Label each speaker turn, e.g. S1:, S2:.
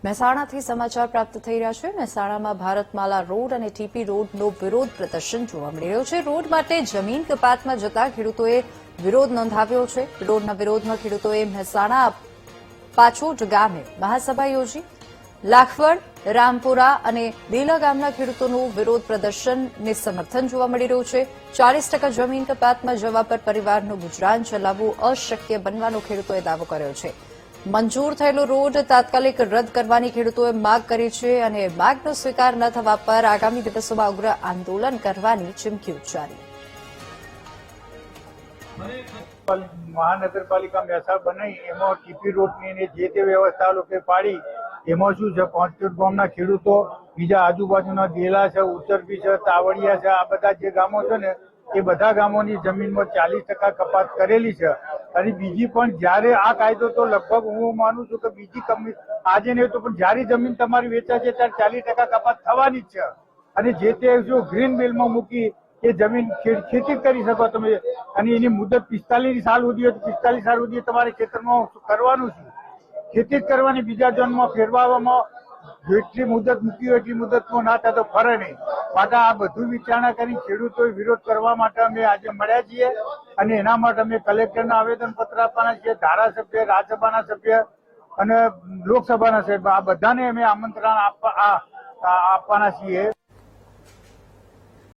S1: મહેસાણાથી સમાચાર પ્રાપ્ત થઈ રહ્યા છે। મહેસાણામાં ભારતમાલા રોડ અને ટીપી રોડનો વિરોધ પ્રદર્શન જોવા મળી રહ્યો છે। રોડ માટે જમીન કપાતમાં જતા ખેડૂતોએ વિરોધ નોંધાવ્યો છે। રોડના વિરોધમાં ખેડૂતોએ મહેસાણા પાછોટ ગામે મહાસભા યોજી। લાખવડ, રામપુરા અને બેલા ગામના ખેડૂતોનું વિરોધ પ્રદર્શનને સમર્થન જોવા મળી રહ્યું છે। 40% જમીન કપાતમાં જવા પર પરિવારનું ગુજરાન ચલાવવું અશક્ય બનવાનો ખેડૂતોએ દાવો કર્યો છે। મંજૂર થયેલો રોડ તાત્કાલિક રદ કરવાની ખેડૂતોએ માંગ કરી છે અને માંગનો સ્વીકાર ન થવા પર આગામી દિવસોમાં ઉગ્ર આંદોલન કરવાની ચીમકી ઉચ્ચારી।
S2: મહાનગરપાલિકા મહેસાણા બનાવી એમાં ટીપી રોડની જે તે વ્યવસ્થા લોકો પાડી એમાં શું છે, પાંચોટ ગામના ખેડૂતો, બીજા આજુબાજુના દેલા છે, ઉત્તરબી છે, તાવડિયા છે, આ બધા જે ગામો છે ને એ બધા ગામોની જમીનમાં 40% કપાત કરેલી છે। અને બીજી પણ જ્યારે આ કાયદો તો લગભગ હું માનું છું કે બીજી કંપની આજે નહીં તો પણ જ્યારે જમીન તમારી વેચાય છે ત્યારે 40% કપાત થવાની જ છે। અને જે તે જો ગ્રીન બિલમાં મૂકી એ જમીન ખેતી કરી શકો તમે, અને એની મુદત 45 સાલ સુધી હોય તો 45 સાલ સુધી તમારે ખેતરમાં કરવાનું છે, ખેતી જ કરવાની। બીજા ઝોનમાં ફેરવવામાં જેટલી મુદત મૂકી હોય એટલી મુદતમાં ના થાય તો ફરે નહીં। માટે આ બધું વિચારણા કરી ખેડૂતોએ વિરોધ કરવા માટે અમે આજે મળ્યા છીએ અને એના માટે અમે કલેક્ટરને આવેદનપત્ર આપવાના છીએ, ધારાસભ્ય, રાજ્યસભાના સભ્ય અને લોકસભાના સભ્ય આ બધાને અમે આમંત્રણ આપવાના છીએ।